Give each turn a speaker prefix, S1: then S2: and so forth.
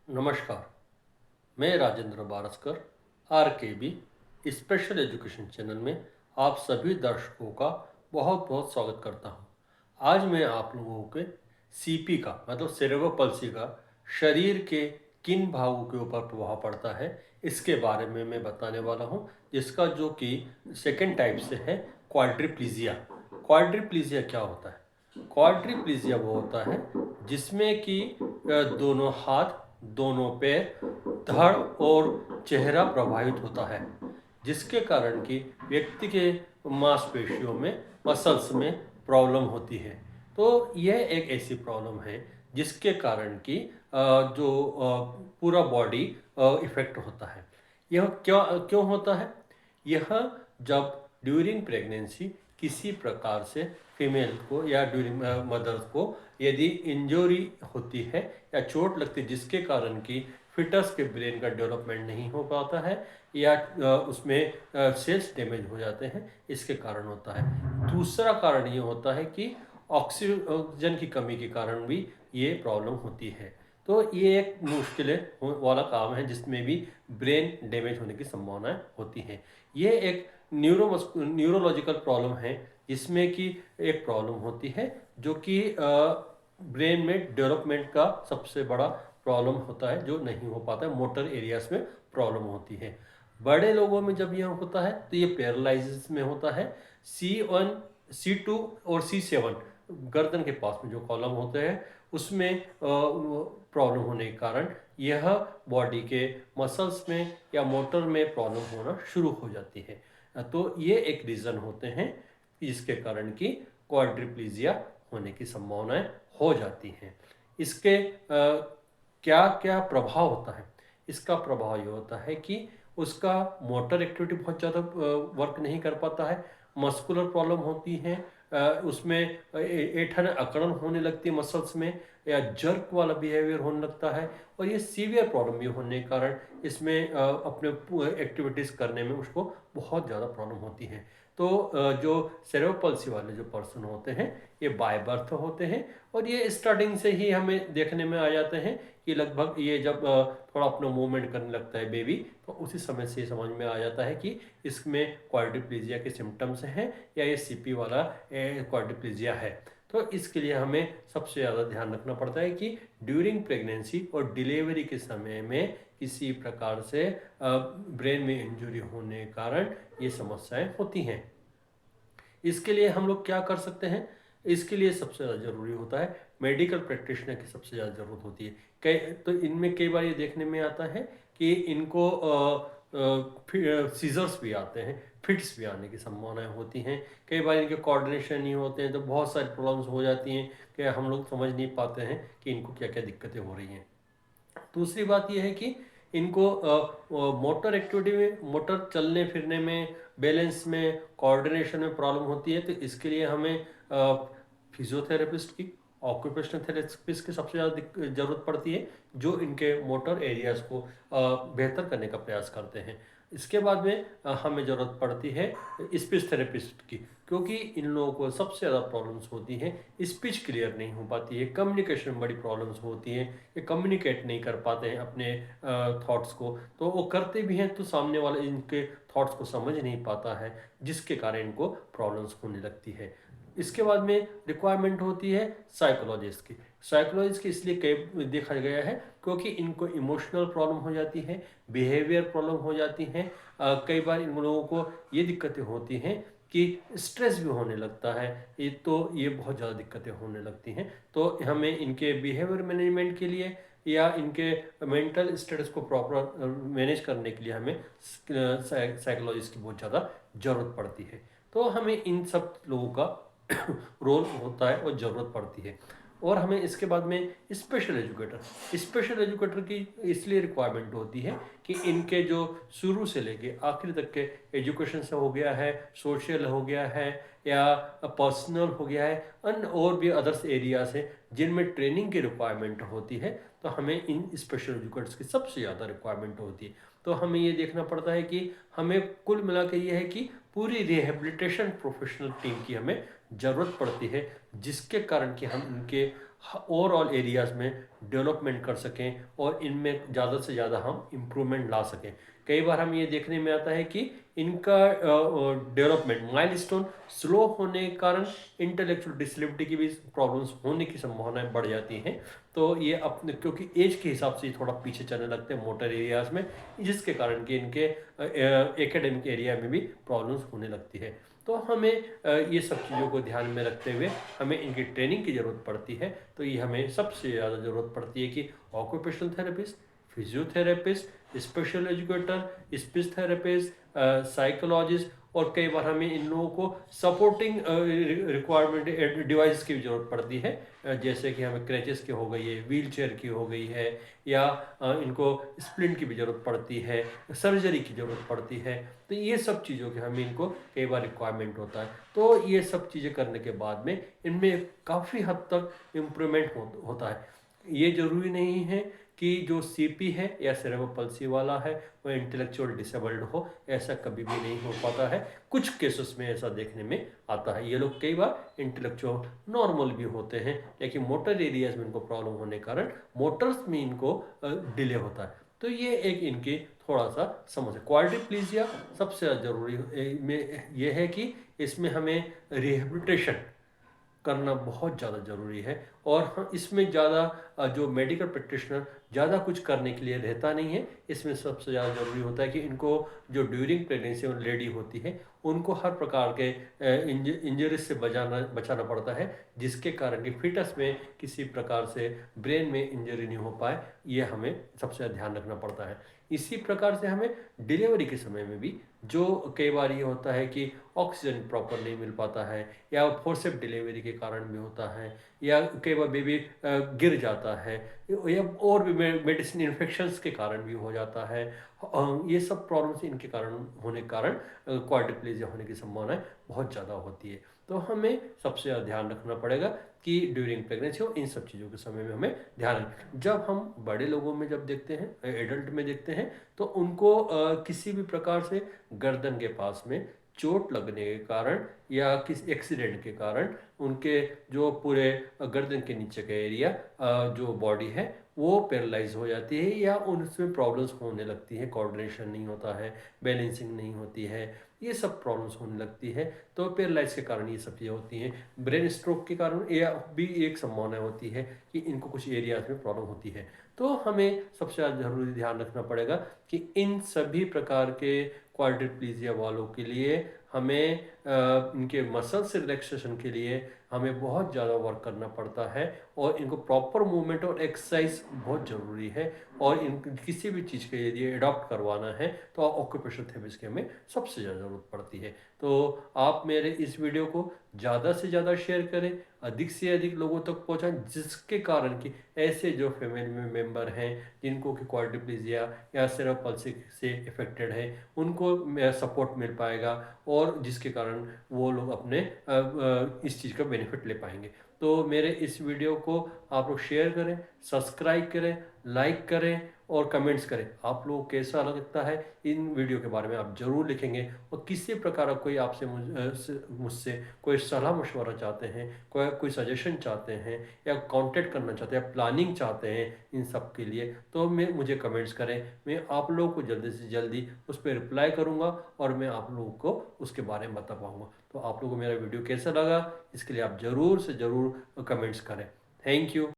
S1: नमस्कार। मैं राजेंद्र बारस्कर आर के बी स्पेशल एजुकेशन चैनल में आप सभी दर्शकों का बहुत बहुत स्वागत करता हूं। आज मैं आप लोगों के सीपी का मतलब सेरेब्रल पल्सी का शरीर के किन भागों के ऊपर प्रभाव पड़ता है इसके बारे में मैं बताने वाला हूं, जिसका जो कि सेकेंड टाइप से है क्वाड्रिप्लीजिया। क्वाड्रिप्लीजिया क्या होता है? क्वाड्रिप्लीजिया वो होता है जिसमें कि दोनों हाथ, दोनों पैर, धड़ और चेहरा प्रभावित होता है, जिसके कारण कि व्यक्ति के मांसपेशियों में, मसल्स में प्रॉब्लम होती है। तो यह एक ऐसी प्रॉब्लम है जिसके कारण कि जो पूरा बॉडी इफेक्ट होता है। यह क्यों क्यों होता है? यह जब ड्यूरिंग प्रेगनेंसी किसी प्रकार से फीमेल को या ड्यूरिंग मदर को यदि इंजरी होती है या चोट लगती है, जिसके कारण कि फिटस के ब्रेन का डेवलपमेंट नहीं हो पाता है या उसमें सेल्स डैमेज हो जाते हैं, इसके कारण होता है। दूसरा कारण ये होता है कि ऑक्सीजन की कमी के कारण भी ये प्रॉब्लम होती है। तो ये एक मुश्किल वाला काम है जिसमें भी ब्रेन डैमेज होने की संभावनाएं होती हैं। ये एक न्यूरोलॉजिकल प्रॉब्लम है जिसमें कि एक प्रॉब्लम होती है जो कि ब्रेन में डेवलपमेंट का सबसे बड़ा प्रॉब्लम होता है, जो नहीं हो पाता है। मोटर एरियाज में प्रॉब्लम होती है। बड़े लोगों में जब यह होता है तो ये पैरालिसिस में होता है। C1, C2 और C7 गर्दन के पास में जो कॉलम होते हैं उसमें प्रॉब्लम होने के कारण यह बॉडी के मसल्स में या मोटर में प्रॉब्लम होना शुरू हो जाती है। तो ये एक रीज़न होते हैं जिसके कारण कि क्वाड्रिप्लीजिया होने की संभावनाएं हो जाती हैं। इसके क्या क्या प्रभाव होता है? इसका प्रभाव ये होता है कि उसका मोटर एक्टिविटी बहुत ज़्यादा वर्क नहीं कर पाता है। मस्कुलर प्रॉब्लम होती है, उसमें ऐंठन अकड़न होने लगती है मसल्स में, या जर्क वाला बिहेवियर होने लगता है। और ये सीवियर प्रॉब्लम भी होने के कारण इसमें अपने एक्टिविटीज़ करने में उसको बहुत ज़्यादा प्रॉब्लम होती है। तो जो सेरेब्रल पल्सी वाले जो पर्सन होते हैं ये बाय बर्थ होते हैं, और ये स्टार्टिंग से ही हमें देखने में आ जाते हैं कि लगभग ये जब थोड़ा अपना मूवमेंट करने लगता है बेबी, तो उसी समय से समझ में आ जाता है कि इसमें क्वाड्रिप्लीजिया के सिम्टम्स हैं या ये सीपी वाला क्वाड्रिप्लीजिया है। तो इसके लिए हमें सबसे ज़्यादा ध्यान रखना पड़ता है कि ड्यूरिंग प्रेगनेंसी और डिलीवरी के समय में किसी प्रकार से ब्रेन में इंजरी होने के कारण ये समस्याएं होती हैं। इसके लिए हम लोग क्या कर सकते हैं? इसके लिए सबसे ज़्यादा ज़रूरी होता है मेडिकल प्रैक्टिशनर की सबसे ज़्यादा ज़रूरत होती है। कई तो इनमें कई बार ये देखने में आता है कि इनको सीजर्स भी आते हैं, फिट्स भी आने की संभावनाएं होती हैं। कई बार इनके कोऑर्डिनेशन नहीं होते हैं तो बहुत सारी प्रॉब्लम्स हो जाती हैं कि हम लोग समझ नहीं पाते हैं कि इनको क्या क्या दिक्कतें हो रही हैं। दूसरी बात यह है कि इनको मोटर एक्टिविटी में, मोटर चलने फिरने में, बैलेंस में, कोऑर्डिनेशन में प्रॉब्लम होती है। तो इसके लिए हमें फिजियोथेरेपिस्ट की, ऑक्यूपेशनल थेरेपिस्ट की सबसे ज़्यादा ज़रूरत पड़ती है, जो इनके मोटर एरियाज को बेहतर करने का प्रयास करते हैं। इसके बाद में हमें ज़रूरत पड़ती है स्पीच थेरेपिस्ट की, क्योंकि इन लोगों को सबसे ज़्यादा प्रॉब्लम्स होती हैं, स्पीच क्लियर नहीं हो पाती है, कम्युनिकेशन में बड़ी प्रॉब्लम्स होती हैं, ये कम्युनिकेट नहीं कर पाते हैं अपने थॉट्स को। तो वो करते भी हैं तो सामने वाला इनके थॉट्स को समझ नहीं पाता है, जिसके कारण इनको प्रॉब्लम्स होने लगती है। इसके बाद में रिक्वायरमेंट होती है साइकोलॉजिस्ट की। साइकोलॉजिस्ट की इसलिए कई देखा गया है क्योंकि इनको इमोशनल प्रॉब्लम हो जाती है, बिहेवियर प्रॉब्लम हो जाती हैं। कई बार इन लोगों को ये दिक्कतें होती हैं कि स्ट्रेस भी होने लगता है। ये बहुत ज़्यादा दिक्कतें होने लगती हैं। तो हमें इनके बिहेवियर मैनेजमेंट के लिए या इनके मेंटल स्टेटस को प्रॉपर मैनेज करने के लिए हमें साइकोलॉजिस्ट की बहुत ज़्यादा ज़रूरत पड़ती है। तो हमें इन सब लोगों का रोल होता है और ज़रूरत पड़ती है। और हमें इसके बाद में स्पेशल एजुकेटर की इसलिए रिक्वायरमेंट होती है कि इनके जो शुरू से लेके आखिर तक के एजुकेशन से हो गया है, सोशल हो गया है या पर्सनल हो गया है, अन्य और भी अदर्स एरियाज हैं जिनमें ट्रेनिंग की रिक्वायरमेंट होती है, तो हमें इन स्पेशल एजुकेटर्स की सबसे ज़्यादा रिक्वायरमेंट होती है। तो हमें ये देखना पड़ता है कि हमें कुल मिला के ये है कि पूरी रिहेबिलिटेशन प्रोफेशनल टीम की हमें ज़रूरत पड़ती है, जिसके कारण कि हम इनके ओवरऑल एरियाज़ में डेवलपमेंट कर सकें और इनमें ज़्यादा से ज़्यादा हम इम्प्रूवमेंट ला सकें। कई बार हम ये देखने में आता है कि इनका डेवलपमेंट माइलस्टोन स्लो होने के कारण इंटेलेक्चुअल डिसेबिलिटी की भी प्रॉब्लम्स होने की संभावनाएं बढ़ जाती हैं। तो ये अपने क्योंकि एज के हिसाब से थोड़ा पीछे चलने लगते हैं मोटर एरियाज में, जिसके कारण कि इनके एकेडमिक एरिया में भी प्रॉब्लम्स होने लगती है। तो हमें ये सब चीज़ों को ध्यान में रखते हुए हमें इनकी ट्रेनिंग की ज़रूरत पड़ती है। तो ये हमें सबसे ज़्यादा ज़रूरत पड़ती है कि occupational therapist, physiotherapist, special educator, speech therapist, psychologist, और कई बार हमें इन लोगों को सपोर्टिंग रिक्वायरमेंट डिवाइस की भी ज़रूरत पड़ती है। जैसे कि हमें क्रैचेस की हो गई है, व्हील चेयर की हो गई है, या इनको स्प्लिंट की भी ज़रूरत पड़ती है, सर्जरी की ज़रूरत पड़ती है। तो ये सब चीज़ों के हमें इनको कई बार रिक्वायरमेंट होता है। तो ये सब चीज़ें करने के बाद में इनमें काफ़ी हद तक इम्प्रूवमेंट होता है। ये ज़रूरी नहीं है कि जो सीपी है या सेरेब्रल पल्सी वाला है वो इंटेलेक्चुअल डिसेबल्ड हो, ऐसा कभी भी नहीं हो पाता है। कुछ केसेस में ऐसा देखने में आता है। ये लोग कई बार इंटेलेक्चुअल नॉर्मल भी होते हैं, लेकिन मोटर एरियाज में इनको प्रॉब्लम होने के कारण मोटर्स में इनको डिले होता है। तो ये एक इनकी थोड़ा सा समस्या। क्वाड्रिप्लीजिया सबसे ज़्यादा जरूरी में यह है कि इसमें हमें रिहेबिलिटेशन करना बहुत ज़्यादा ज़रूरी है। और हाँ, इसमें ज़्यादा जो मेडिकल प्रैक्टिशनर ज़्यादा कुछ करने के लिए रहता नहीं है। इसमें सबसे ज़्यादा ज़रूरी होता है कि इनको जो ड्यूरिंग प्रेगनेंसी में लेडी होती है उनको हर प्रकार के इंजरीज से बचाना पड़ता है, जिसके कारण कि फिटस में किसी प्रकार से ब्रेन में इंजरी नहीं हो पाए, ये हमें सबसे ज़्यादा ध्यान रखना पड़ता है। इसी प्रकार से हमें डिलीवरी के समय में भी जो कई बार ये होता है कि ऑक्सीजन प्रॉपर नहीं मिल पाता है, या फोर्सेप डिलीवरी के कारण भी होता है, या कई बार बेबी गिर जाता है, या और भी मेडिसिन इन्फेक्शंस के कारण भी हो जाता है। ये सब प्रॉब्लम्स इनके कारण होने के कारण क्वाड्रिप्लेजिया होने की संभावना बहुत ज़्यादा होती है। तो हमें सबसे ज़्यादा ध्यान रखना पड़ेगा कि ड्यूरिंग प्रेगनेंसी हो इन सब चीज़ों के समय में हमें ध्यान रखें। जब हम बड़े लोगों में जब देखते हैं, एडल्ट में देखते हैं, तो उनको किसी भी प्रकार से गर्दन के पास में चोट लगने के कारण या किसी एक्सीडेंट के कारण उनके जो पूरे गर्दन के नीचे का एरिया जो बॉडी है वो पैरालाइज हो जाती है, या उनमें प्रॉब्लम्स होने लगती है, कोऑर्डिनेशन नहीं होता है, बैलेंसिंग नहीं होती है, ये सब प्रॉब्लम्स होने लगती है। तो पैरालाइज के कारण ये सब चीज़ें होती हैं। ब्रेन स्ट्रोक के कारण या भी एक संभावना होती है कि इनको कुछ एरियाज में प्रॉब्लम होती है। तो हमें सबसे ज़्यादा ज़रूरी ध्यान रखना पड़ेगा कि इन सभी प्रकार के क्वाड्रिप्लीजिया वालों के लिए हमें इनके मसल्स रिलैक्सेशन के लिए हमें बहुत ज़्यादा वर्क करना पड़ता है, और इनको प्रॉपर मूवमेंट और एक्सरसाइज बहुत ज़रूरी है। और इन किसी भी चीज़ के यदि अडॉप्ट करवाना है तो ऑक्यूपेशनल थेरेपिस्ट की हमें सबसे ज़्यादा ज़रूरत पड़ती है। तो आप मेरे इस वीडियो को ज़्यादा से ज़्यादा शेयर करें, अधिक से अधिक लोगों तक पहुँचाएं, जिसके कारण कि ऐसे जो फैमिली में मेंबर हैं जिनको कि क्वाड्रिप्लीजिया या सेरेब्रल पल्सी से इफेक्टेड है उनको सपोर्ट मिल पाएगा, और जिसके कारण वो लोग अपने इस चीज़ का बेनिफिट ले पाएंगे। तो मेरे इस वीडियो को आप लोग शेयर करें, सब्सक्राइब करें, लाइक करें और कमेंट्स करें। आप लोगों को कैसा लगता है इन वीडियो के बारे में आप ज़रूर लिखेंगे। और किसी प्रकार का कोई आपसे मुझसे कोई सलाह मशवरा चाहते हैं, कोई सजेशन चाहते हैं, या कांटेक्ट करना चाहते हैं, प्लानिंग चाहते हैं इन सब के लिए, तो मुझे कमेंट्स करें। मैं आप लोगों को जल्दी से जल्दी उस पर रिप्लाई करूँगा और मैं आप लोगों को उसके बारे में बता पाऊँगा। तो आप लोगों को मेरा वीडियो कैसा लगा इसके लिए आप ज़रूर से ज़रूर कमेंट्स करें। Thank you.